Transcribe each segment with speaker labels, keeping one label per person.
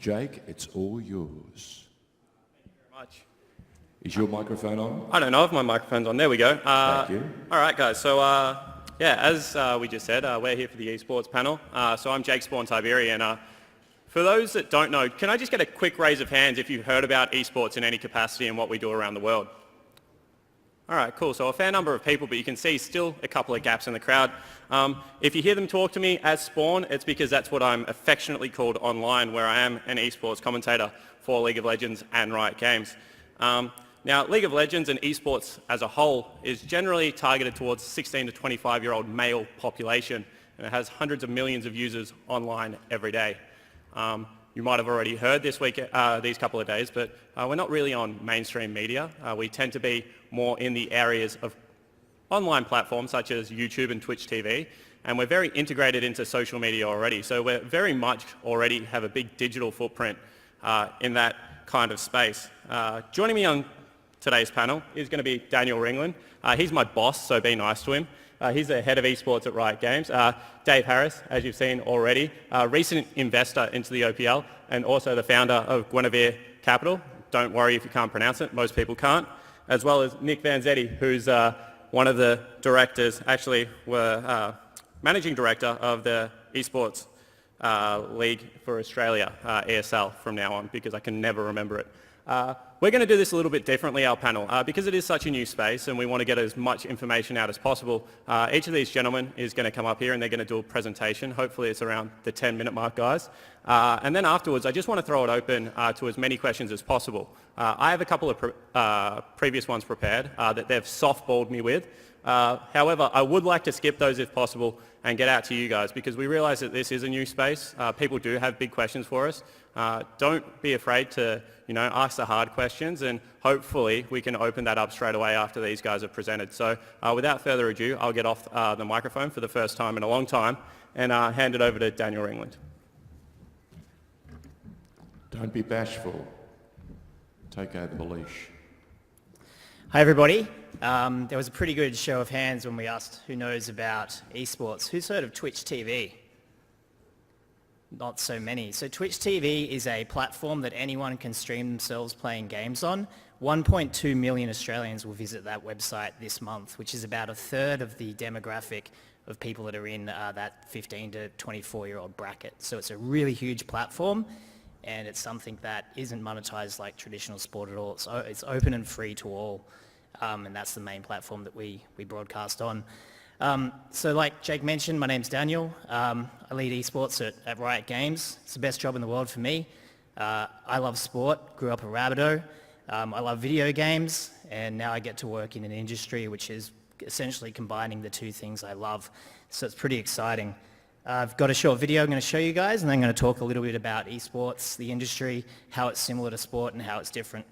Speaker 1: Jake, it's all yours.
Speaker 2: Thank you very much.
Speaker 1: Is your microphone on?
Speaker 2: I don't know if my microphone's on. There we go.
Speaker 1: Thank you.
Speaker 2: All right, guys. So, yeah, as we just said, we're here for the esports panel. So I'm Jake Spawn Tiberi, and for those that don't know, can I just get a quick raise of hands if you've heard about esports in any capacity and what we do around the world? All right, cool. So a fair number of people, but you can see still a couple of gaps in the crowd. If you hear them talk to me as Spawn, it's because that's what I'm affectionately called online, where I am an esports commentator for League of Legends and Riot Games. Now, League of Legends and esports as a whole is generally targeted towards 16 to 25-year-old male population, and it has hundreds of millions of users online every day. You might have already heard this week, these couple of days, but we're not really on mainstream media. We tend to be more in the areas of online platforms such as YouTube and Twitch TV, and we're very integrated into social media already. So we're very much already have a big digital footprint in that kind of space. Joining me on today's panel is going to be Daniel Ringland. He's my boss, so be nice to him. He's the head of esports at Riot Games. Dave Harris, as you've seen already, recent investor into the OPL and also the founder of Guinevere Capital. Don't worry if you can't pronounce it, most people can't. As well as Nick Vanzetti, who's one of the directors, actually were managing director of the esports league for Australia, ESL from now on, because I can never remember it. We're going to do this a little bit differently, our panel, because it is such a new space and we want to get as much information out as possible. Each of these gentlemen is going to come up here and they're going to do a presentation. Hopefully it's around the 10-minute mark, guys. And then afterwards, I just want to throw it open to as many questions as possible. I have a couple of previous ones prepared that they've softballed me with. However, I would like to skip those if possible and get out to you guys, because we realise that this is a new space. People do have big questions for us. Don't be afraid to, ask the hard questions, and hopefully we can open that up straight away after these guys have presented. So without further ado, I'll get off the microphone for the first time in a long time and hand it over to Daniel Ringland.
Speaker 1: Don't be bashful. Take over the leash.
Speaker 3: Hi everybody. There was a pretty good show of hands when we asked who knows about esports. Who's heard of Twitch TV? Not so many. So Twitch TV is a platform that anyone can stream themselves playing games on. 1.2 million Australians will visit that website this month, which is about a third of the demographic of people that are in that 15 to 24-year-old bracket. So it's a really huge platform, and it's something that isn't monetized like traditional sport at all. So it's open and free to all, and that's the main platform that we broadcast on. So like Jake mentioned, my name's Daniel. I lead esports at Riot Games. It's the best job in the world for me. I love sport, grew up a Rabbitoh. I love video games, and now I get to work in an industry which is essentially combining the two things I love. So it's pretty exciting. I've got a short video I'm going to show you guys, and then I'm going to talk a little bit about esports, the industry, how it's similar to sport and how it's different.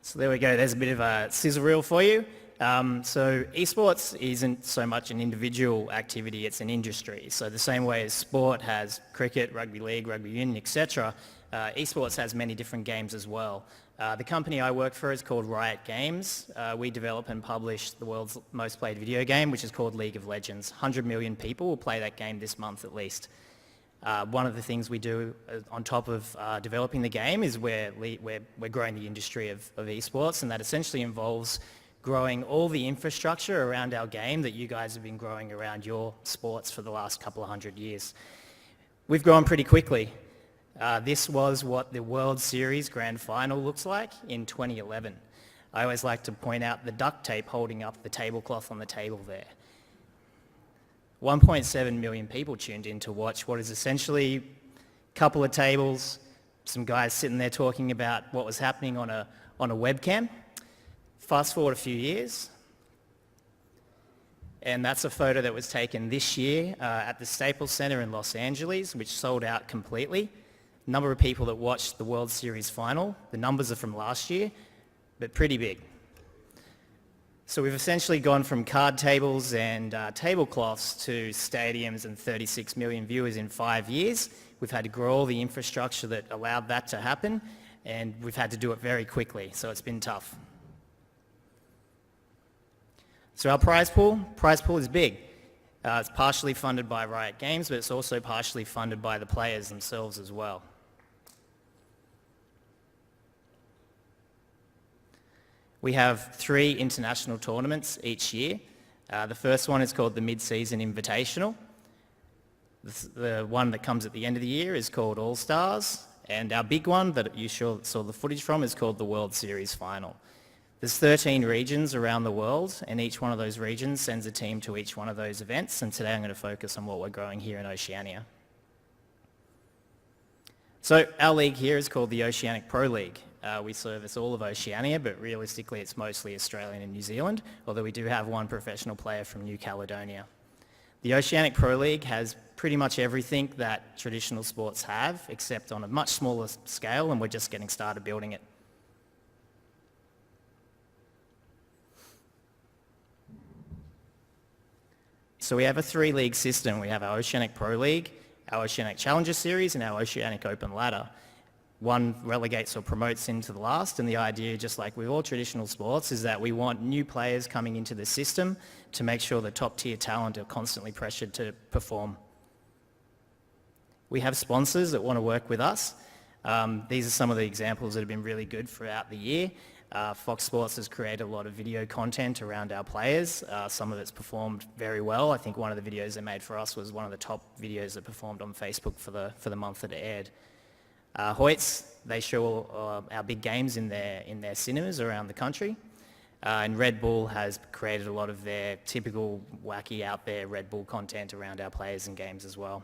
Speaker 3: So there we go, there's a bit of a sizzle reel for you. So esports isn't so much an individual activity, it's an industry. So the same way as sport has cricket, rugby league, rugby union, etc., esports has many different games as well. The company I work for is called Riot Games. We develop and publish the world's most played video game, which is called League of Legends. 100 million people will play that game this month at least. One of the things we do on top of developing the game is we're growing the industry of esports, and that essentially involves growing all the infrastructure around our game that you guys have been growing around your sports for the last couple of 100 years. We've grown pretty quickly. This was what the World Series Grand Final looks like in 2011. I always like to point out the duct tape holding up the tablecloth on the table there. 1.7 million people tuned in to watch what is essentially a couple of tables, some guys sitting there talking about what was happening on a webcam. Fast forward a few years, and that's a photo that was taken this year at the Staples Center in Los Angeles, which sold out completely. Number of people that watched the World Series final, the numbers are from last year, but pretty big. So we've essentially gone from card tables and tablecloths to stadiums and 36 million viewers in 5 years. We've had to grow all the infrastructure that allowed that to happen, and we've had to do it very quickly, so it's been tough. So our prize pool is big. It's partially funded by Riot Games, but it's also partially funded by the players themselves as well. We have 3 international tournaments each year. The first one is called the Mid-Season Invitational. The one that comes at the end of the year is called All-Stars, and our big one that you saw the footage from is called the World Series Final. There's 13 regions around the world, and each one of those regions sends a team to each one of those events, and today I'm going to focus on what we're growing here in Oceania. So our league here is called the Oceanic Pro League. We service all of Oceania, but realistically it's mostly Australian and New Zealand, although we do have one professional player from New Caledonia. The Oceanic Pro League has pretty much everything that traditional sports have, except on a much smaller scale, and we're just getting started building it. So we have a 3-league system. We have our Oceanic Pro League, our Oceanic Challenger Series, and our Oceanic Open Ladder. One relegates or promotes into the last, and the idea, just like with all traditional sports, is that we want new players coming into the system to make sure the top-tier talent are constantly pressured to perform. We have sponsors that want to work with us. These are some of the examples that have been really good throughout the year. Fox Sports has created a lot of video content around our players. Some of it's performed very well. I think one of the videos they made for us was one of the top videos that performed on Facebook for the month that it aired. Hoyts, they show our big games in their cinemas around the country. And Red Bull has created a lot of their typical wacky out there Red Bull content around our players and games as well.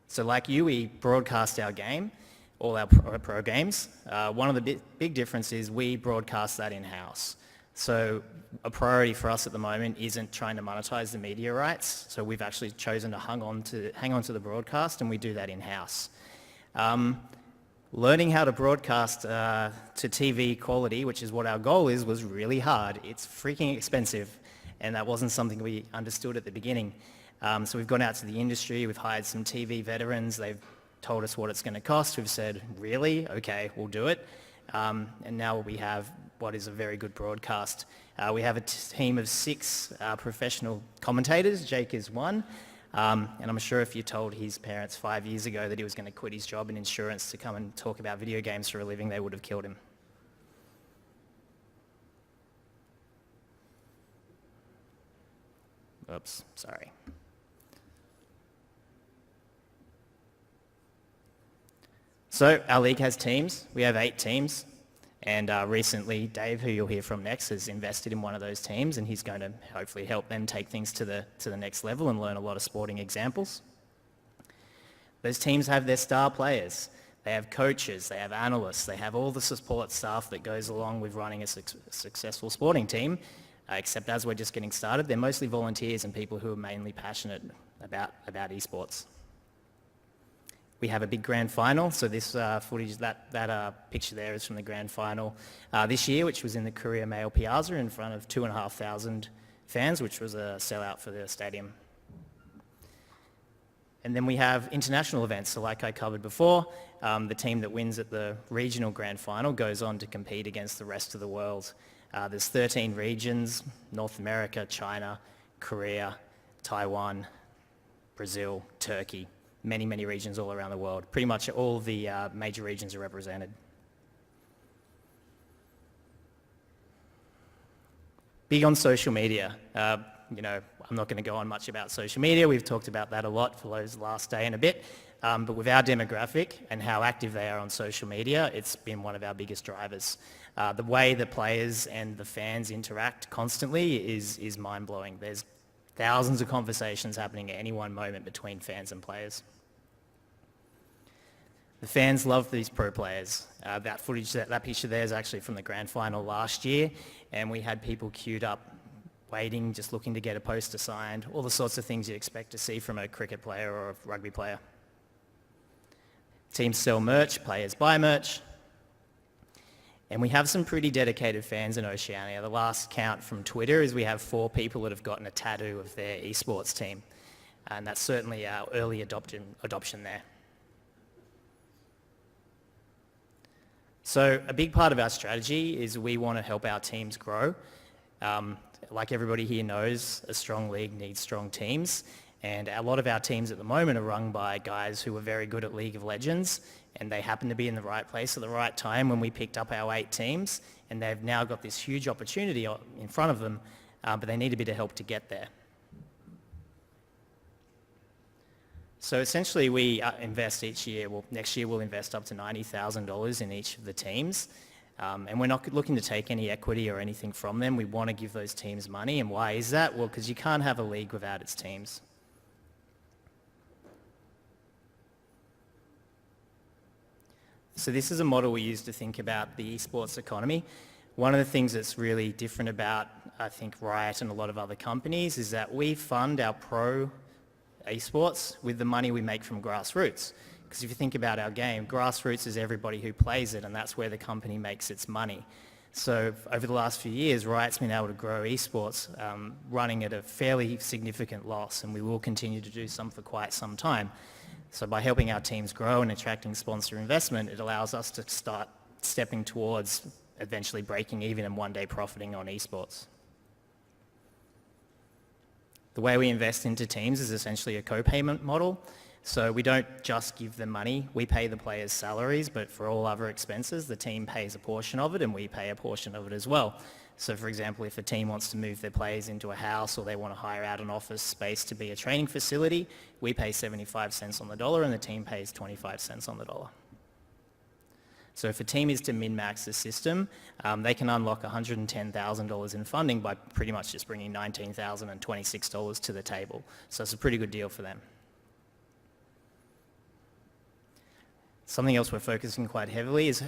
Speaker 3: So like you, we broadcast our game, all our pro games. One of the big differences is we broadcast that in-house. So a priority for us at the moment isn't trying to monetize the media rights. So we've actually chosen to hang on to the broadcast, and we do that in-house. Learning how to broadcast to TV quality, which is what our goal is, was really hard. It's freaking expensive, and that wasn't something we understood at the beginning. So we've gone out to the industry, we've hired some TV veterans, they've told us what it's going to cost. We've said, really? Okay, we'll do it. And now we have what is a very good broadcast. We have a team of 6 professional commentators. Jake is one. And I'm sure if you told his parents 5 years ago that he was going to quit his job in insurance to come and talk about video games for a living, they would have killed him. Oops, sorry. So our league has teams. We have 8 teams. And recently, Dave, who you'll hear from next, has invested in one of those teams, and he's going to hopefully help them take things to the next level and learn a lot of sporting examples. Those teams have their star players. They have coaches, they have analysts, they have all the support staff that goes along with running a successful sporting team, except as we're just getting started, they're mostly volunteers and people who are mainly passionate about esports. We have a big grand final, so this footage, that picture there is from the grand final this year, which was in the Courier Mail Piazza in front of 2,500 fans, which was a sellout for the stadium. And then we have international events, so like I covered before, the team that wins at the regional grand final goes on to compete against the rest of the world. There's 13 regions: North America, China, Korea, Taiwan, Brazil, Turkey. Many, many regions all around the world. Pretty much all of the major regions are represented. Big on social media. I'm not going to go on much about social media. We've talked about that a lot for those last day and a bit. But with our demographic and how active they are on social media, it's been one of our biggest drivers. The way the players and the fans interact constantly is mind-blowing. There's thousands of conversations happening at any one moment between fans and players. The fans love these pro players. That footage, that picture there is actually from the grand final last year, and we had people queued up, waiting, just looking to get a poster signed, all the sorts of things you expect to see from a cricket player or a rugby player. Teams sell merch, players buy merch, and we have some pretty dedicated fans in Oceania. The last count from Twitter is we have 4 people that have gotten a tattoo of their esports team, and that's certainly our early adoption there. So a big part of our strategy is we want to help our teams grow. Like everybody here knows, a strong league needs strong teams, and a lot of our teams at the moment are run by guys who are very good at League of Legends, and they happen to be in the right place at the right time when we picked up our 8 teams, and they've now got this huge opportunity in front of them, but they need a bit of help to get there. So essentially we invest each year, well next year we'll invest up to $90,000 in each of the teams, and we're not looking to take any equity or anything from them. We want to give those teams money, and why is that? Well, because you can't have a league without its teams. So this is a model we use to think about the esports economy. One of the things that's really different about, I think, Riot and a lot of other companies is that we fund our pro esports with the money we make from grassroots. Because if you think about our game, grassroots is everybody who plays it, and that's where the company makes its money. So over the last few years, Riot's been able to grow esports, running at a fairly significant loss, and we will continue to do some for quite some time. So by helping our teams grow and attracting sponsor investment, it allows us to start stepping towards eventually breaking even and one day profiting on esports. The way we invest into teams is essentially a co-payment model. So we don't just give them money, we pay the players' salaries, but for all other expenses, the team pays a portion of it and we pay a portion of it as well. So for example, if a team wants to move their players into a house or they want to hire out an office space to be a training facility, we pay 75 cents on the dollar and the team pays 25 cents on the dollar. So if a team is to min-max the system, they can unlock $110,000 in funding by pretty much just bringing $19,026 to the table. So it's a pretty good deal for them. Something else we're focusing quite heavily is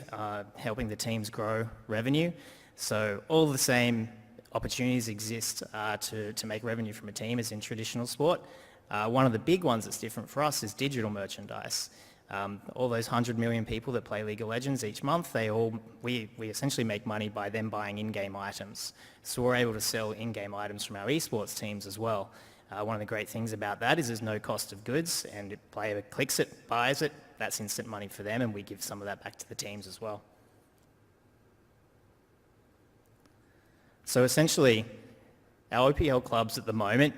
Speaker 3: helping the teams grow revenue. So all the same opportunities exist to make revenue from a team as in traditional sport. One of the big ones that's different for us is digital merchandise. All those 100 million people that play League of Legends each month, we essentially make money by them buying in-game items. So we're able to sell in-game items from our esports teams as well. One of the great things about that is there's no cost of goods, and if a player clicks it, buys it, that's instant money for them, and we give some of that back to the teams as well. So essentially, our OPL clubs at the moment,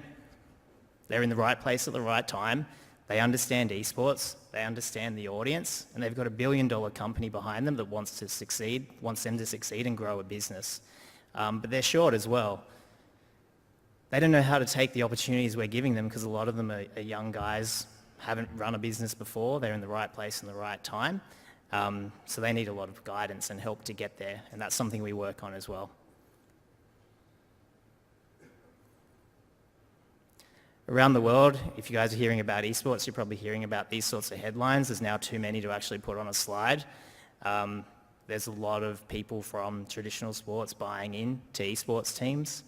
Speaker 3: they're in the right place at the right time. They understand esports, they understand the audience, and they've got $1 billion company behind them that wants them to succeed and grow a business. But they're short as well. They don't know how to take the opportunities we're giving them because a lot of them are young guys, haven't run a business before, they're in the right place in the right time. So they need a lot of guidance and help to get there, and that's something we work on as well. Around the world, if you guys are hearing about esports, you're probably hearing about these sorts of headlines. There's now too many to actually put on a slide. There's a lot of people from traditional sports buying into esports teams.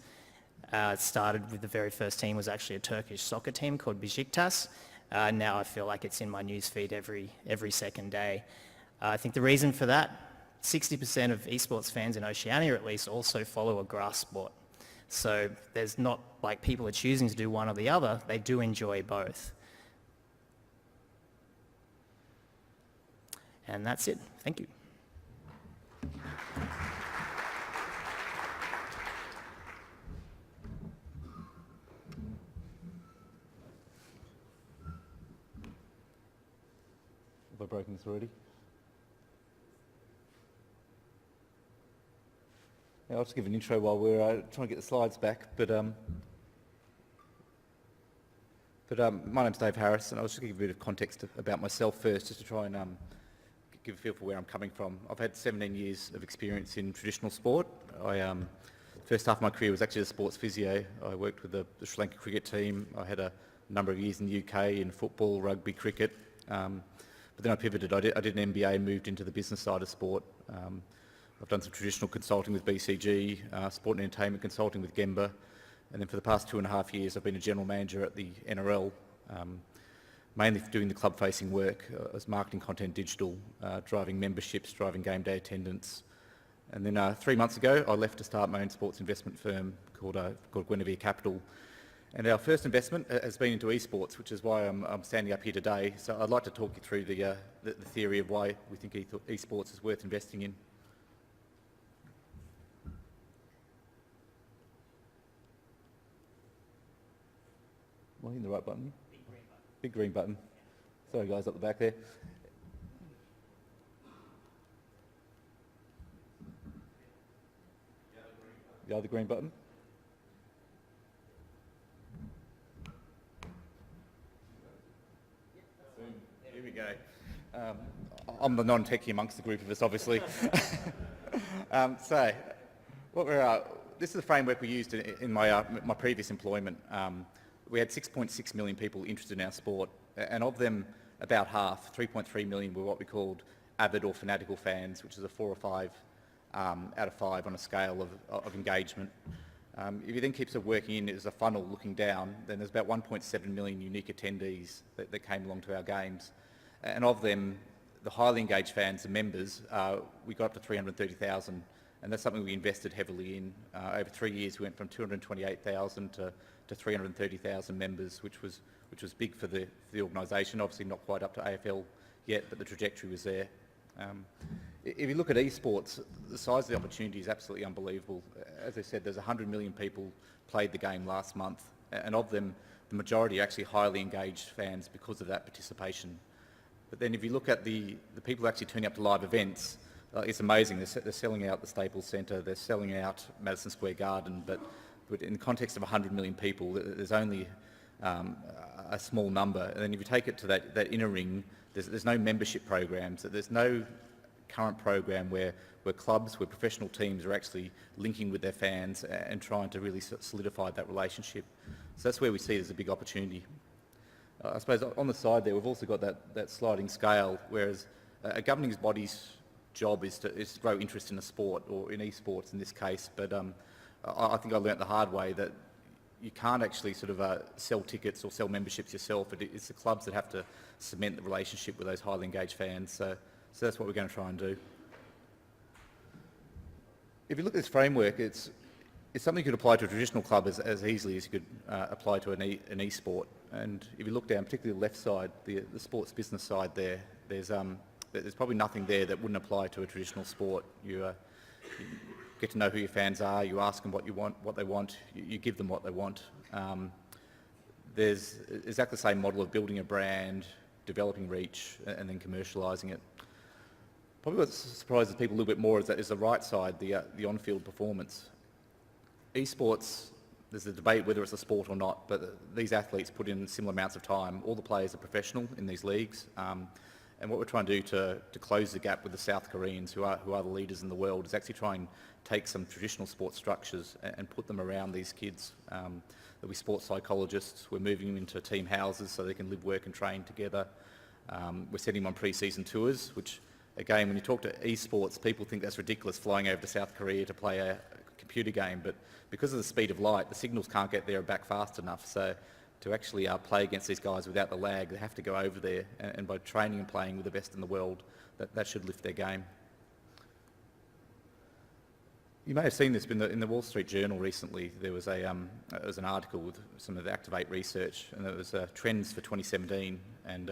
Speaker 3: It started with the very first team was actually a Turkish soccer team called Besiktas. Now I feel like it's in my newsfeed every second day. I think the reason for that, 60% of esports fans in Oceania at least also follow a grass sport. So there's not like people are choosing to do one or the other, they do enjoy both. And that's it. Thank you.
Speaker 4: Have I broken this already? Yeah, I'll just give an intro while we're trying to get the slides back. But But my name's Dave Harris, and I was just going to give a bit of context about myself first, just to try and give a feel for where I'm coming from. I've had 17 years of experience in traditional sport. First half of my career was actually a sports physio. I worked with the Sri Lanka cricket team. I had a number of years in the UK in football, rugby, cricket. But then I pivoted. I did an MBA and moved into the business side of sport. I've done some traditional consulting with BCG, sport and entertainment consulting with Gemba, and then for the past 2.5 years I've been a general manager at the NRL, mainly for doing the club-facing work as marketing content digital, driving memberships, driving game day attendance. And then 3 months ago I left to start my own sports investment firm called Guinevere Capital. And our first investment has been into esports, which is why I'm standing up here today. So I'd like to talk you through the theory of why we think esports is worth investing in. Am I hitting the right button? Big green button. Sorry guys, up the back there. The other green button. Here we go. I'm the non-techie amongst the group of us, obviously. So, this is the framework we used in my previous employment. We had 6.6 million people interested in our sport, and of them, about half, 3.3 million, were what we called avid or fanatical fans, which is a 4 or 5 out of 5 on a scale of engagement. If you then keep sort of working in as a funnel looking down, then there's about 1.7 million unique attendees that came along to our games. And of them, the highly engaged fans and members, we got up to 330,000, and that's something we invested heavily in. Over 3 years, we went from 228,000 to 330,000 members, which was big for the organisation. Obviously not quite up to AFL yet, but the trajectory was there. If you look at esports, the size of the opportunity is absolutely unbelievable. As I said, there's 100 million people played the game last month, and of them, the majority are actually highly engaged fans because of that participation. But then if you look at the people actually turning up to live events, it's amazing. They're selling out the Staples Centre, they're selling out Madison Square Garden, but in the context of 100 million people, there's only a small number. And then if you take it to that inner ring, there's no membership programs, there's no current program where clubs, where professional teams are actually linking with their fans and trying to really solidify that relationship. So that's where we see there's a big opportunity. I suppose on the side there, we've also got that sliding scale, whereas a governing body's job is to grow interest in a sport, or in esports in this case, but I think I learnt the hard way that you can't actually sort of sell tickets or sell memberships yourself. It's the clubs that have to cement the relationship with those highly engaged fans. So that's what we're going to try and do. If you look at this framework, it's something you could apply to a traditional club as easily as you could apply to an e-sport. And if you look down, particularly the left side, the sports business side there, there's probably nothing there that wouldn't apply to a traditional sport. You get to know who your fans are, you ask them what they want, you give them what they want. There's exactly the same model of building a brand, developing reach, and then commercialising it. Probably what surprises people a little bit more is the right side, the on-field performance. Esports, there's a debate whether it's a sport or not, but these athletes put in similar amounts of time. All the players are professional in these leagues, and what we're trying to do to close the gap with the South Koreans, who are the leaders in the world, is actually try and take some traditional sports structures and put them around these kids. There'll be sports psychologists. We're moving them into team houses so they can live, work and train together. We're sending them on pre-season tours, which, again, when you talk to esports, people think that's ridiculous, flying over to South Korea to play a computer game, but because of the speed of light, the signals can't get there and back fast enough. So to actually play against these guys without the lag, they have to go over there, and by training and playing with the best in the world, that should lift their game. You may have seen this in the Wall Street Journal recently. There was an article with some of the Activate research, and it was trends for 2017, and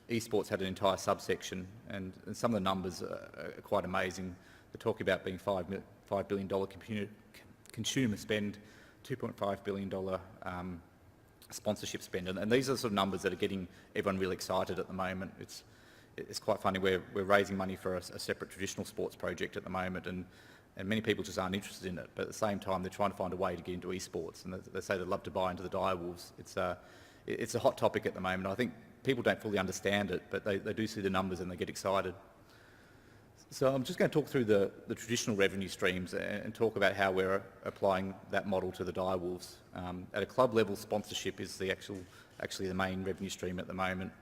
Speaker 4: esports had an entire subsection, and some of the numbers are quite amazing. They're talking about being $5 billion consumer spend, $2.5 billion sponsorship spend, and these are the sort of numbers that are getting everyone really excited at the moment. It's quite funny. We're raising money for a separate traditional sports project at the moment, and many people just aren't interested in it. But at the same time, they're trying to find a way to get into esports, and they say they'd love to buy into the direwolves. it's a hot topic at the moment. I think people don't fully understand it, but they do see the numbers and they get excited. So I'm just going to talk through the traditional revenue streams and talk about how we're applying that model to the Direwolves. At a club level, sponsorship is actually the main revenue stream at the moment.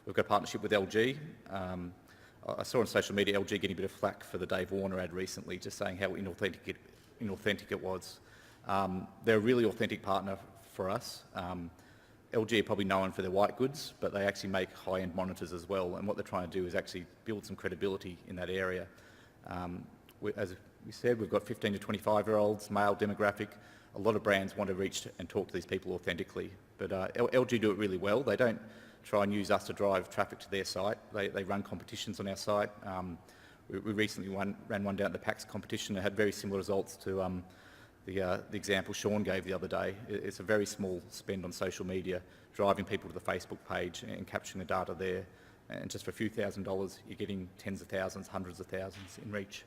Speaker 4: We've got a partnership with LG. I saw on social media LG getting a bit of flack for the Dave Warner ad recently, just saying how inauthentic it was. They're a really authentic partner for us. LG are probably known for their white goods, but they actually make high-end monitors as well, and what they're trying to do is actually build some credibility in that area. As we said, we've got 15 to 25-year-olds, male demographic. A lot of brands want to reach and talk to these people authentically, but LG do it really well. They don't try and use us to drive traffic to their site. They run competitions on our site. We recently ran one down at the PAX competition and had very similar results to the example Sean gave the other day. It's a very small spend on social media, driving people to the Facebook page and capturing the data there. And just for a few $1,000s, you're getting tens of thousands, hundreds of thousands in reach.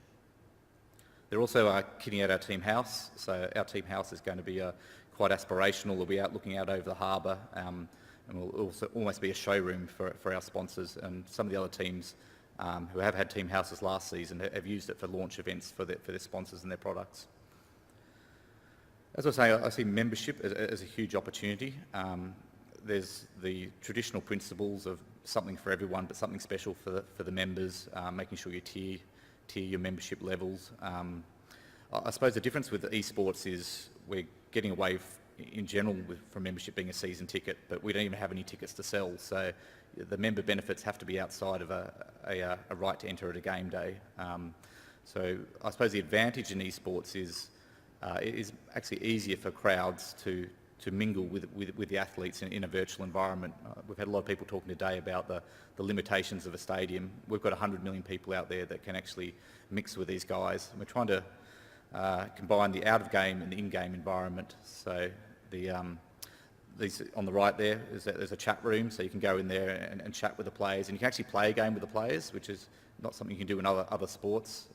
Speaker 4: They're also kitting out our team house. So our team house is going to be quite aspirational. We'll be out looking out over the harbour, and will also almost be a showroom for our sponsors. And some of the other teams who have had team houses last season have used it for launch events for their sponsors and their products. As I say, I see membership as a huge opportunity. There's the traditional principles of something for everyone, but something special for the members, making sure you tier your membership levels. I suppose the difference with the esports is we're getting away in general from membership being a season ticket, but we don't even have any tickets to sell. So the member benefits have to be outside of a right to enter at a game day. So I suppose the advantage in esports is it is actually easier for crowds to mingle with the athletes in a virtual environment. We've had a lot of people talking today about the limitations of a stadium. We've got 100 million people out there that can actually mix with these guys. And we're trying to combine the out-of-game and the in-game environment. So these on the right there's a chat room, so you can go in there and chat with the players, and you can actually play a game with the players, which is not something you can do in other sports.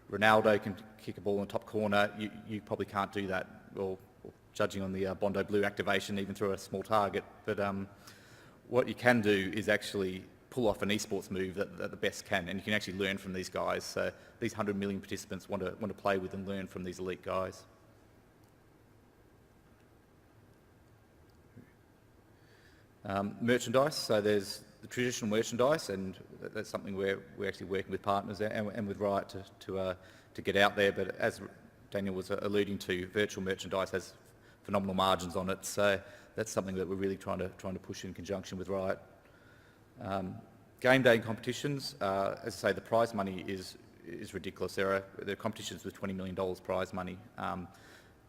Speaker 4: Ronaldo can kick a ball in the top corner. You probably can't do that, or judging on the Bondo Blue activation, even through a small target. But what you can do is actually pull off an esports move that the best can, and you can actually learn from these guys. So these 100 million participants want to play with and learn from these elite guys. Merchandise, so there's the traditional merchandise, and that's something we're actually working with partners and with Riot to get out there. But as Daniel was alluding to, virtual merchandise has phenomenal margins on it, so that's something that we're really trying to push in conjunction with Riot. Game day competitions, as I say, the prize money is ridiculous. There are competitions with $20 million prize money,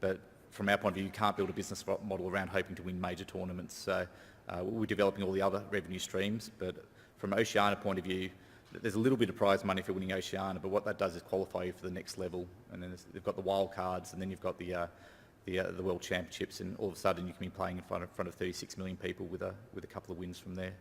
Speaker 4: but from our point of view, you can't build a business model around hoping to win major tournaments. So we're developing all the other revenue streams, but from an Oceania point of view, there's a little bit of prize money for winning Oceania, but what that does is qualify you for the next level. And then they've got the wild cards, and then you've got the World Championships, and all of a sudden you can be playing in front of 36 million people with a couple of wins from there.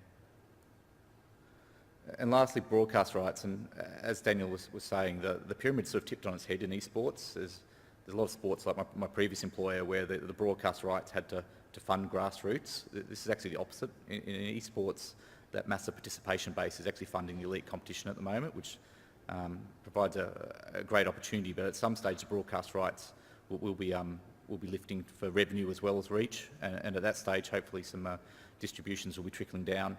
Speaker 4: And lastly, broadcast rights. And as Daniel was saying, the pyramid sort of tipped on its head in esports. There's a lot of sports, like my previous employer, where the broadcast rights had to fund grassroots. This is actually the opposite. In esports, that massive participation base is actually funding the elite competition at the moment, which provides a great opportunity. But at some stage, the broadcast rights will be lifting for revenue as well as reach. And at that stage, hopefully, some distributions will be trickling down.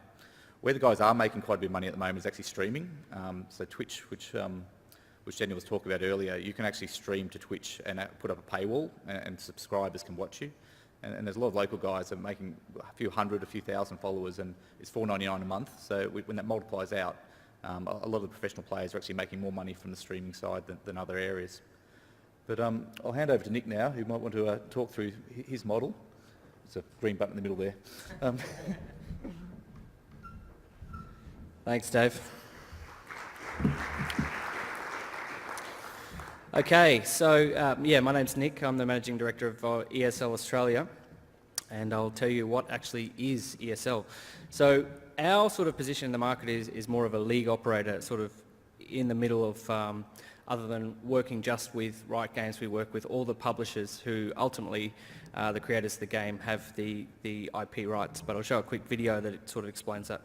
Speaker 4: Where the guys are making quite a bit of money at the moment is actually streaming. So Twitch, which Daniel was talking about earlier, you can actually stream to Twitch and put up a paywall, and subscribers can watch you. And there's a lot of local guys that are making a few hundred, a few thousand followers, and it's $4.99 a month. So when that multiplies out, a lot of the professional players are actually making more money from the streaming side than other areas. But I'll hand over to Nick now, who might want to talk through his model. There's a green button in the middle there.
Speaker 5: Thanks, Dave. Okay, so my name's Nick. I'm the Managing Director of ESL Australia, and I'll tell you what actually is ESL. So our sort of position in the market is more of a league operator, sort of in the middle of other than working just with Riot Games, we work with all the publishers who ultimately, the creators of the game, have the IP rights. But I'll show a quick video that it sort of explains that.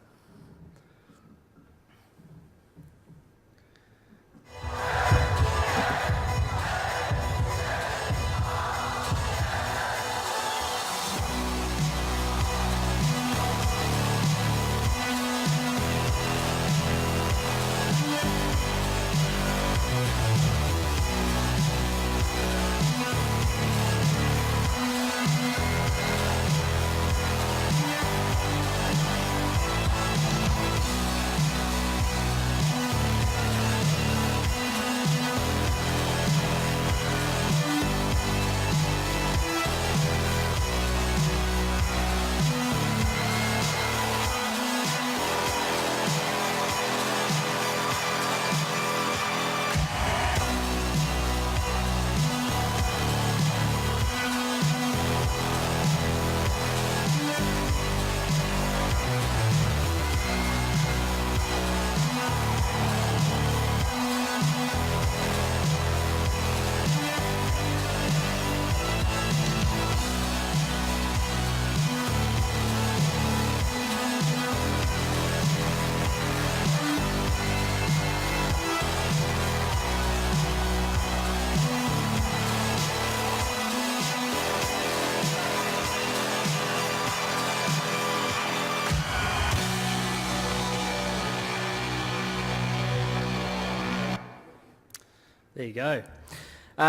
Speaker 5: There you go.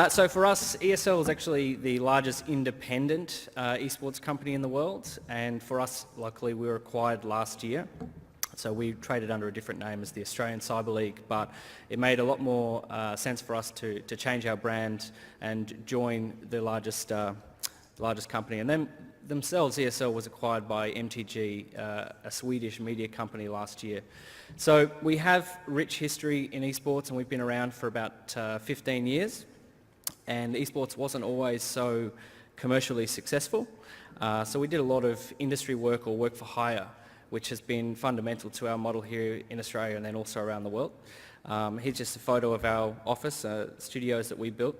Speaker 5: So for us, ESL is actually the largest independent esports company in the world, and for us, luckily, we were acquired last year. So we traded under a different name as the Australian Cyber League, but it made a lot more sense for us to change our brand and join the largest company. And then themselves, ESL was acquired by MTG, a Swedish media company last year. So we have rich history in esports, and we've been around for about 15 years. And esports wasn't always so commercially successful. So we did a lot of industry work or work for hire, which has been fundamental to our model here in Australia and then also around the world. Here's just a photo of our office, studios that we built.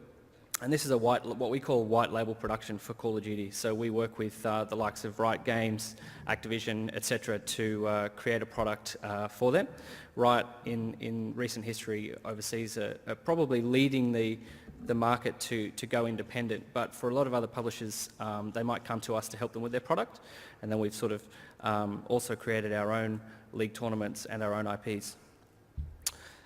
Speaker 5: And this is what we call white label production for Call of Duty. So we work with the likes of Riot Games, Activision, etc. to create a product for them. Riot, in recent history overseas, are probably leading the market to go independent. But for a lot of other publishers, they might come to us to help them with their product. And then we've sort of also created our own league tournaments and our own IPs.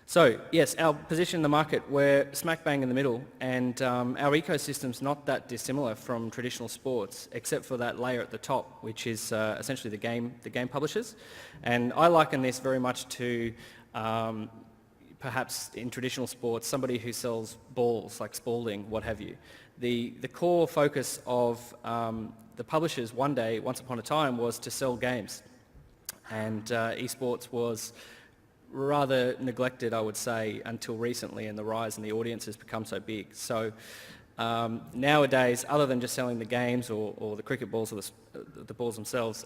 Speaker 5: So yes, our position in the market, we're smack bang in the middle, and our ecosystem's not that dissimilar from traditional sports, except for that layer at the top, which is essentially the game publishers. And I liken this very much to perhaps in traditional sports, somebody who sells balls like Spalding, what have you. The core focus of the publishers once upon a time, was to sell games, and esports was rather neglected, I would say, until recently, and the rise in the audience has become so big. So nowadays, other than just selling the games or the cricket balls or the balls themselves,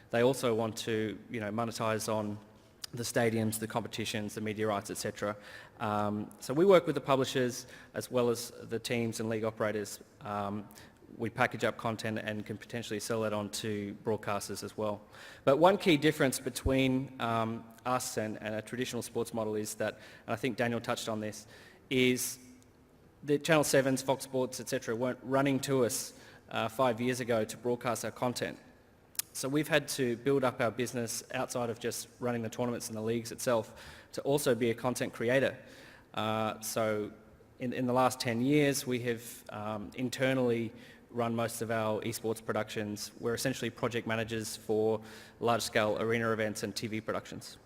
Speaker 5: they also want to monetize on the stadiums, the competitions, the media rights, etc. So we work with the publishers as well as the teams and league operators. We package up content and can potentially sell it on to broadcasters as well. But one key difference between us and a traditional sports model is that, and I think Daniel touched on this, is the Channel 7s, Fox Sports, etc. weren't running to us 5 years ago to broadcast our content. So we've had to build up our business outside of just running the tournaments and the leagues itself to also be a content creator. So in the last 10 years, we have internally run most of our esports productions. We're essentially project managers for large-scale arena events and TV productions.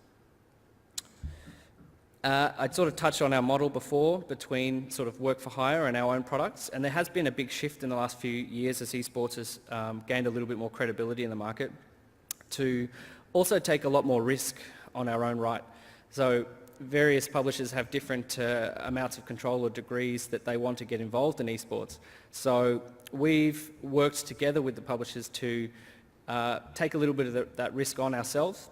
Speaker 5: I'd sort of touched on our model before between sort of work for hire and our own products, and there has been a big shift in the last few years as esports has gained a little bit more credibility in the market to also take a lot more risk on our own right. So various publishers have different amounts of control or degrees that they want to get involved in esports. So we've worked together with the publishers to take a little bit of that risk on ourselves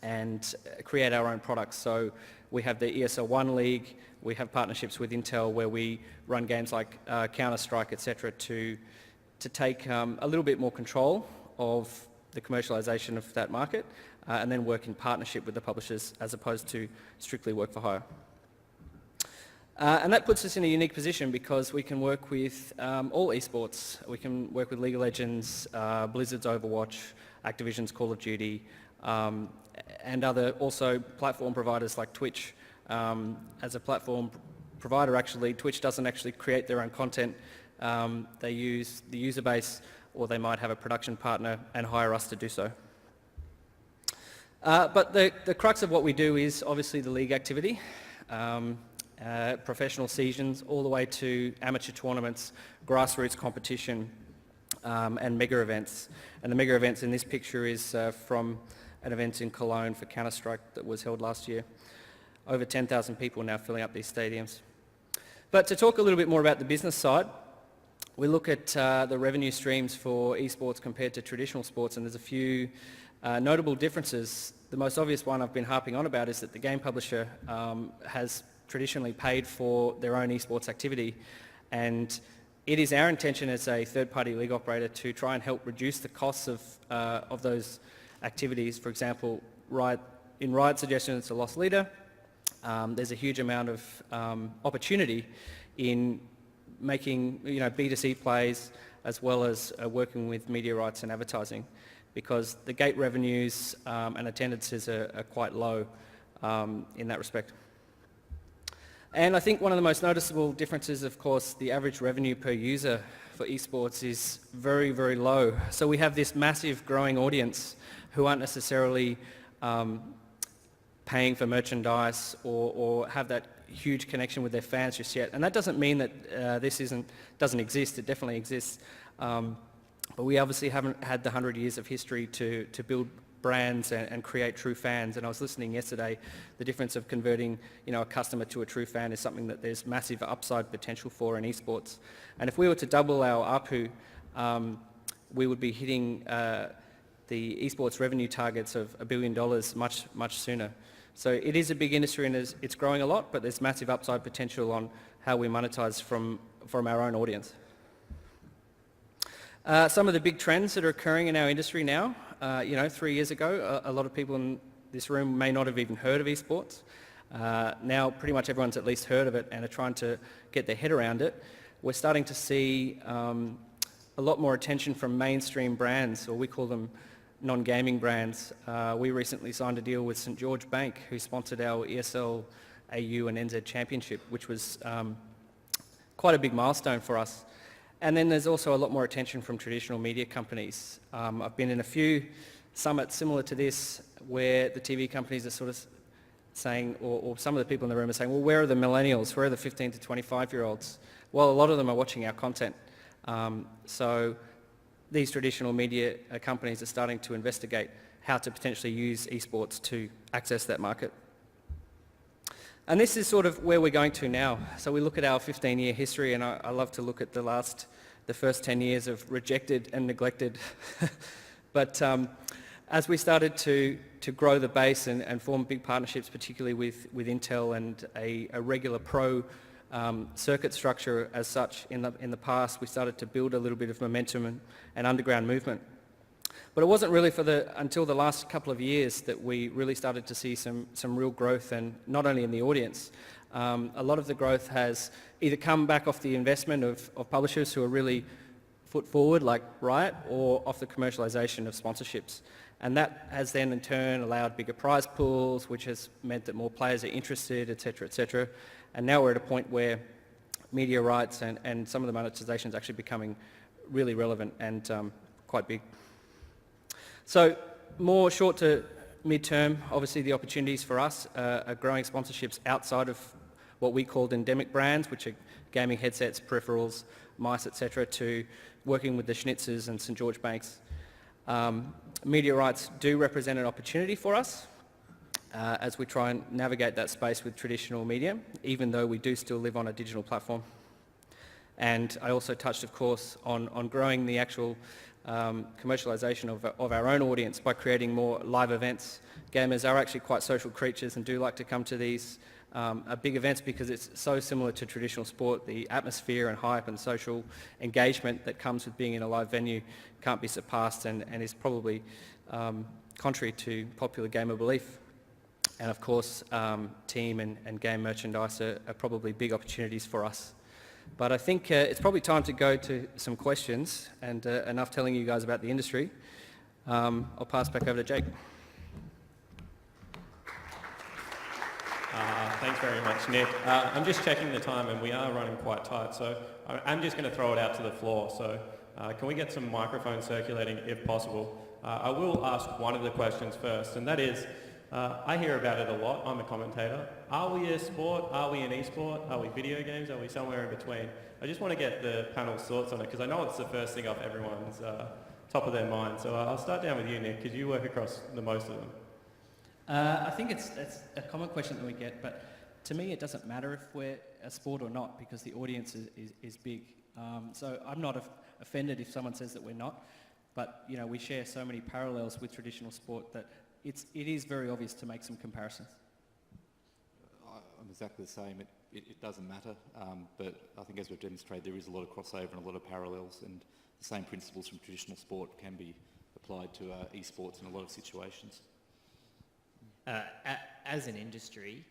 Speaker 5: and create our own products. So we have the ESL 1 League, We have partnerships with Intel where we run games like Counter-Strike, etc., to take a little bit more control of the commercialisation of that market and then work in partnership with the publishers as opposed to strictly work for hire. And that puts us in a unique position because we can work with all esports. We can work with League of Legends, Blizzard's Overwatch, Activision's Call of Duty, and other also platform providers like Twitch. As a platform provider, actually, Twitch doesn't actually create their own content. They use the user base, or they might have a production partner and hire us to do so. But the crux of what we do is obviously the league activity. Professional seasons all the way to amateur tournaments, grassroots competition, and mega events. And the mega events in this picture is from an event in Cologne for Counter-Strike that was held last year. Over 10,000 people now filling up these stadiums. But to talk a little bit more about the business side, we look at the revenue streams for esports compared to traditional sports, and there's a few notable differences. The most obvious one I've been harping on about is that the game publisher has traditionally paid for their own esports activity, and it is our intention as a third-party league operator to try and help reduce the costs of those activities. For example, in Riot's suggestion, it's a loss leader. There's a huge amount of opportunity in making B2C plays as well as working with media rights and advertising, because the gate revenues and attendances are quite low in that respect. And I think one of the most noticeable differences, of course, the average revenue per user for esports is very, very low. So we have this massive growing audience who aren't necessarily paying for merchandise or have that huge connection with their fans just yet. And that doesn't mean that this doesn't exist. It definitely exists. But we obviously haven't had the 100 years of history to build brands and create true fans. And I was listening yesterday, the difference of converting a customer to a true fan is something that there's massive upside potential for in esports. And if we were to double our ARPU, we would be hitting the esports revenue targets of $1 billion much, much sooner. So it is a big industry and it's growing a lot, but there's massive upside potential on how we monetize from our own audience. Some of the big trends that are occurring in our industry now, 3 years ago, a lot of people in this room may not have even heard of esports. Now pretty much everyone's at least heard of it and are trying to get their head around it. We're starting to see a lot more attention from mainstream brands, or we call them non-gaming brands. We recently signed a deal with St George Bank, who sponsored our ESL, AU and NZ Championship, which was quite a big milestone for us. And then there's also a lot more attention from traditional media companies. I've been in a few summits similar to this where the TV companies are sort of saying, or some of the people in the room are saying, well, where are the millennials? Where are the 15 to 25-year-olds? Well, a lot of them are watching our content. So these traditional media companies are starting to investigate how to potentially use esports to access that market. And this is sort of where we're going to now. So we look at our 15-year history, and I love to look at the first 10 years of rejected and neglected. But as we started to grow the base and form big partnerships, particularly with Intel and a regular pro circuit structure as such in the past, we started to build a little bit of momentum and underground movement. But it wasn't really until the last couple of years that we really started to see some real growth, and not only in the audience. A lot of the growth has either come back off the investment of publishers who are really foot forward, like Riot, or off the commercialization of sponsorships. And that has then in turn allowed bigger prize pools, which has meant that more players are interested, etc., etc. And now we're at a point where media rights and some of the monetization is actually becoming really relevant and quite big. So more short to mid-term, obviously the opportunities for us are growing sponsorships outside of what we called endemic brands, which are gaming headsets, peripherals, mice, etc., to working with the Schnitzers and St George Banks. Media rights do represent an opportunity for us as we try and navigate that space with traditional media, even though we do still live on a digital platform. And I also touched, of course, on growing the actual commercialization of our own audience by creating more live events. Gamers are actually quite social creatures and do like to come to these are big events because it's so similar to traditional sport. The atmosphere and hype and social engagement that comes with being in a live venue can't be surpassed and is probably contrary to popular gamer belief. And of course, team and game merchandise are probably big opportunities for us. But I think it's probably time to go to some questions, and enough telling you guys about the industry. I'll pass back over to Jake.
Speaker 2: Thanks very much, Nick. I'm just checking the time and we are running quite tight, so I'm just going to throw it out to the floor. So can we get some microphones circulating if possible? I will ask one of the questions first, and that is, I hear about it a lot. I'm a commentator. Are we a sport? Are we an esport? Are we video games? Are we somewhere in between? I just want to get the panel's thoughts on it because I know it's the first thing off everyone's top of their mind. So I'll start down with you, Nick, because you work across the most of them.
Speaker 6: I think it's a common question that we get, but to me it doesn't matter if we're a sport or not because the audience is big. So I'm not offended if someone says that we're not, but you know we share so many parallels with traditional sport that it is very obvious to make some comparisons.
Speaker 4: I'm exactly the same. It doesn't matter, but I think as we've demonstrated there is a lot of crossover and a lot of parallels, and the same principles from traditional sport can be applied to esports in a lot of situations.
Speaker 3: As an industry,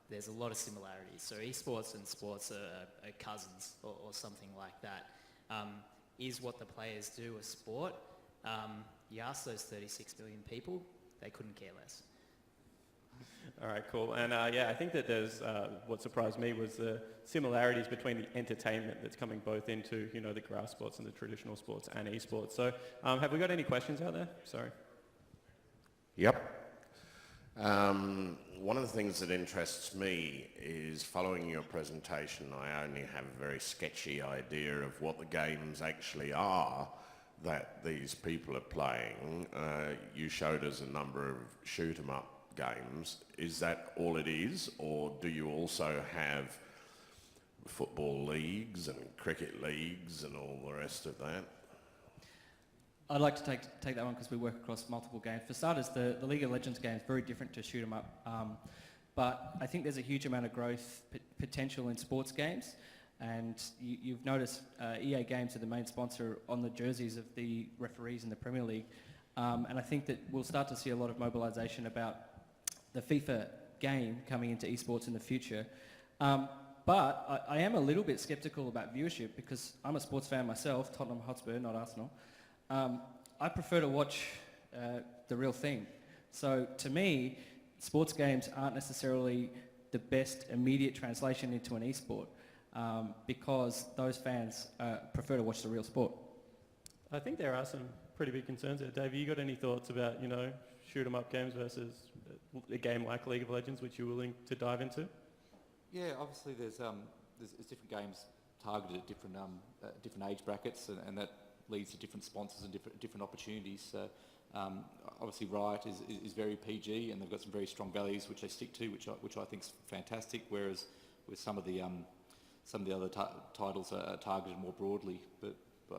Speaker 3: there's a lot of similarities. So esports and sports are cousins or something like that. Is what the players do a sport? You ask those 36 million people, they couldn't care less.
Speaker 2: All right, cool. And yeah, I think that there's, what surprised me was the similarities between the entertainment that's coming both into, you know, the grass sports and the traditional sports and esports. So have we got any questions out there? Sorry.
Speaker 1: Yep. One of the things that interests me is following your presentation, I only have a very sketchy idea of what the games actually are that these people are playing. You showed us a number of shoot-'em-up games. Is that all it is, or do you also have football leagues and cricket leagues and all the rest of that?
Speaker 6: I'd like to take that one because we work across multiple games. For starters, the League of Legends game is very different to shoot 'em up, but I think there's a huge amount of growth potential in sports games, and you've noticed EA Games are the main sponsor on the jerseys of the referees in the Premier League, and I think that we'll start to see a lot of mobilisation about the FIFA game coming into esports in the future. But I am a little bit sceptical about viewership because I'm a sports fan myself, Tottenham Hotspur, not Arsenal. I prefer to watch the real thing. So to me, sports games aren't necessarily the best immediate translation into an esport because those fans prefer to watch the real sport.
Speaker 2: I think there are some pretty big concerns there. Dave, you got any thoughts about, you know, shoot-'em-up games versus a game like League of Legends, which you're willing to dive into?
Speaker 4: Yeah, obviously there's different games targeted at different age brackets, and that leads to different sponsors and different opportunities. So, obviously Riot is very PG, and they've got some very strong values which they stick to, which I think is fantastic. Whereas with some of the other titles are targeted more broadly. But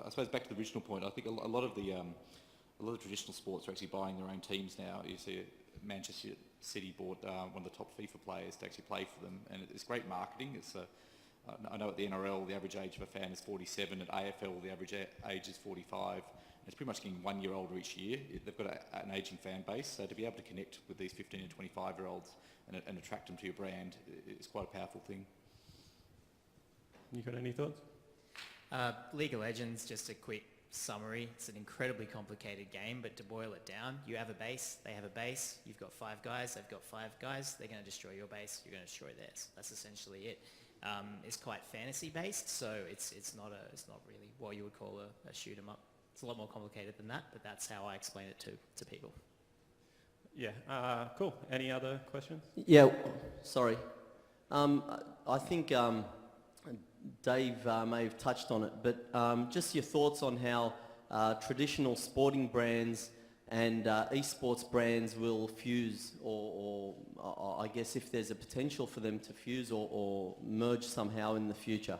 Speaker 4: I suppose back to the original point, I think a lot of the traditional sports are actually buying their own teams now. You see Manchester City bought one of the top FIFA players to actually play for them, and it's great marketing. I know at the NRL the average age of a fan is 47, at AFL the average age is 45. It's pretty much getting 1 year older each year. They've got an ageing fan base, so to be able to connect with these 15 and 25-year-olds and attract them to your brand is quite a powerful thing.
Speaker 2: You got any thoughts?
Speaker 3: League of Legends, just a quick summary. It's an incredibly complicated game, but to boil it down, you have a base, they have a base, you've got 5 guys, they've got 5 guys, they're going to destroy your base, you're going to destroy theirs. That's essentially it. It's quite fantasy based, so it's not really what you would call a shoot 'em up. It's a lot more complicated than that, but that's how I explain it to people.
Speaker 2: Yeah, cool. Any other questions?
Speaker 7: Yeah, sorry. I think Dave may have touched on it, but just your thoughts on how traditional sporting brands and esports brands will fuse, or I guess if there's a potential for them to fuse or merge somehow in the future.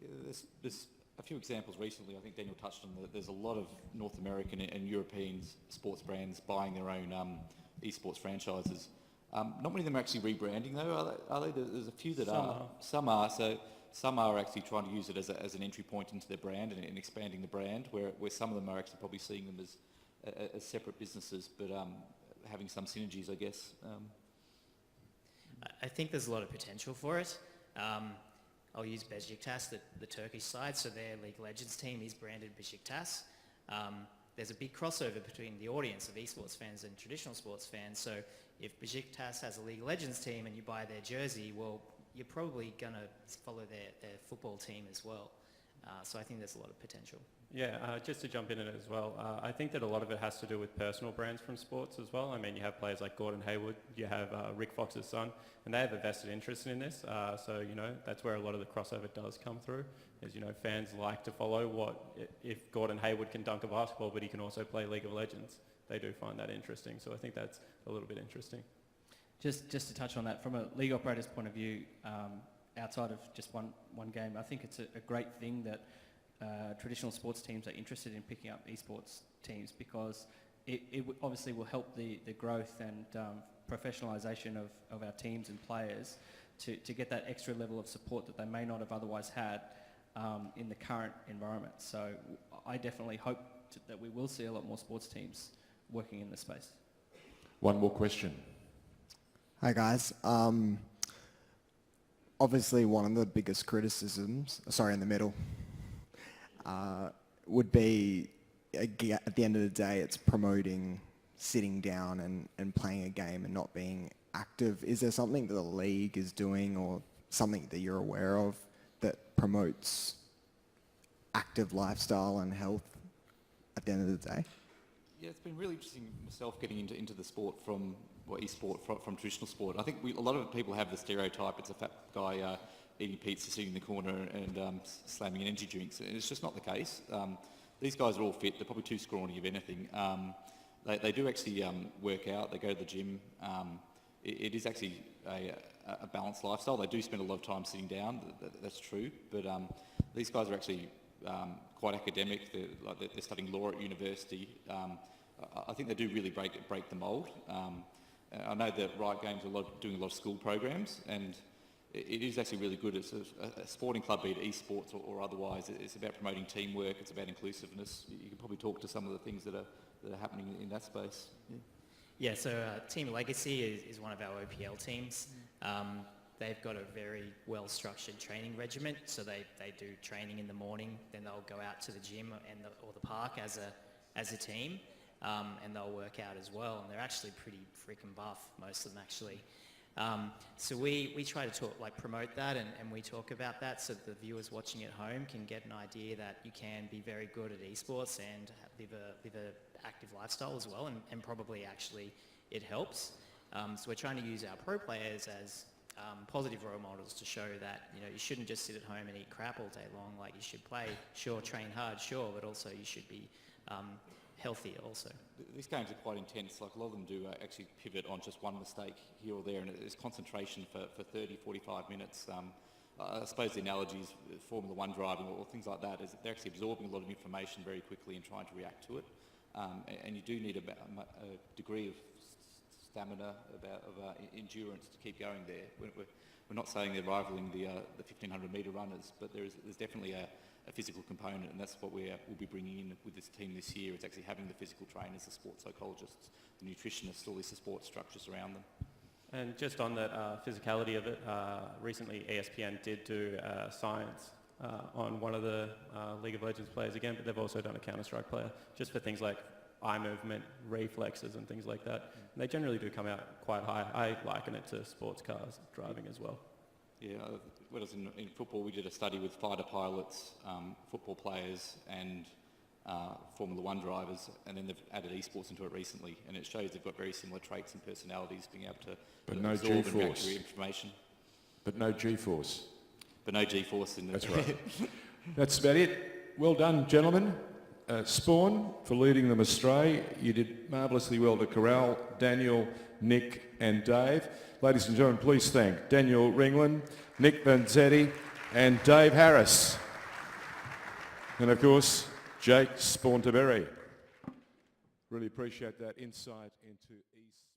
Speaker 4: Yeah, there's a few examples recently. I think Daniel touched on that. There's a lot of North American and European sports brands buying their own esports franchises. Not many of them are actually rebranding though, are they? There's a few that
Speaker 2: Some
Speaker 4: are.
Speaker 2: are.
Speaker 4: Some are. So some are actually trying to use it as an entry point into their brand and expanding the brand, where some of them are actually probably seeing them as separate businesses, but having some synergies, I guess.
Speaker 3: I think there's a lot of potential for it. I'll use Besiktas, the Turkish side, so their League of Legends team is branded Besiktas. There's a big crossover between the audience of esports fans and traditional sports fans, so if Besiktas has a League of Legends team and you buy their jersey, well, you're probably going to follow their football team as well. So I think there's a lot of potential.
Speaker 2: Yeah, just to jump in it as well, I think that a lot of it has to do with personal brands from sports as well. I mean, you have players like Gordon Hayward, you have Rick Fox's son, and they have a vested interest in this. So, you know, that's where a lot of the crossover does come through, is, you know, fans like to follow if Gordon Hayward can dunk a basketball, but he can also play League of Legends. They do find that interesting. So I think that's a little bit interesting.
Speaker 6: Just to touch on that, from a league operator's point of view, outside of just one game, I think it's a great thing that traditional sports teams are interested in picking up esports teams, because it obviously will help the growth and professionalisation of our teams and players to get that extra level of support that they may not have otherwise had in the current environment. So I definitely hope that we will see a lot more sports teams working in this space.
Speaker 8: One more question.
Speaker 9: Hi guys. Obviously one of the biggest criticisms, in the middle, would be, at the end of the day, it's promoting sitting down and playing a game and not being active. Is there something that the league is doing or something that you're aware of that promotes active lifestyle and health at the end of the day?
Speaker 4: Yeah, it's been really interesting myself getting into the sport from from traditional sport. I think a lot of people have the stereotype it's a fat guy eating pizza, sitting in the corner and slamming energy drinks. And it's just not the case. These guys are all fit. They're probably too scrawny of anything. They do actually work out. They go to the gym. It is actually a balanced lifestyle. They do spend a lot of time sitting down. That's true. But these guys are actually quite academic. They're studying law at university. I think they do really break the mould. I know that Riot Games are doing a lot of school programs, and it is actually really good. It's a sporting club, be it esports or otherwise. It's about promoting teamwork. It's about inclusiveness. You can probably talk to some of the things that are happening in that space.
Speaker 3: Yeah, so Team Legacy is one of our OPL teams. They've got a very well-structured training regiment, so they do training in the morning, then they'll go out to the gym or the park as a team, and they'll work out as well, and they're actually pretty freaking buff, most of them actually. So we try to promote that and we talk about that so that the viewers watching at home can get an idea that you can be very good at esports and live a active lifestyle as well, and probably actually it helps. So we're trying to use our pro players as positive role models to show that, you know, you shouldn't just sit at home and eat crap all day long. Like, you should play, sure, train hard, sure, but also you should be healthy also.
Speaker 4: These games are quite intense. Like, a lot of them do actually pivot on just one mistake here or there, and it's concentration for 30, 45 minutes. I suppose the analogies, Formula One driving or things like that, is they're actually absorbing a lot of information very quickly and trying to react to it. And you do need a degree of stamina, of endurance to keep going there. We're not saying they're rivaling the 1500 metre runners, but there's definitely a physical component, and that's what we'll be bringing in with this team this year. It's actually having the physical trainers, the sports psychologists, the nutritionists, all these support structures around them.
Speaker 2: And just on that physicality of it, recently ESPN did do science on one of the League of Legends players again, but they've also done a Counter-Strike player, just for things like eye movement, reflexes and things like that. And they generally do come out quite high. I liken it to sports cars driving as well.
Speaker 4: Yeah, whereas in football we did a study with fighter pilots, football players and Formula One drivers, and then they've added esports into it recently, and it shows they've got very similar traits and personalities, being able to
Speaker 8: no
Speaker 4: absorb and react
Speaker 8: G-force.
Speaker 4: to information.
Speaker 8: But no G-force.
Speaker 4: But no G-force in there.
Speaker 8: That's right. That's about it. Well done, gentlemen. Spawn, for leading them astray. You did marvellously well to corral Daniel, Nick and Dave. Ladies and gentlemen, please thank Daniel Ringland, Nick Vanzetti and Dave Harris. And of course, Jake Spawn-Taberry. Really appreciate that insight into East.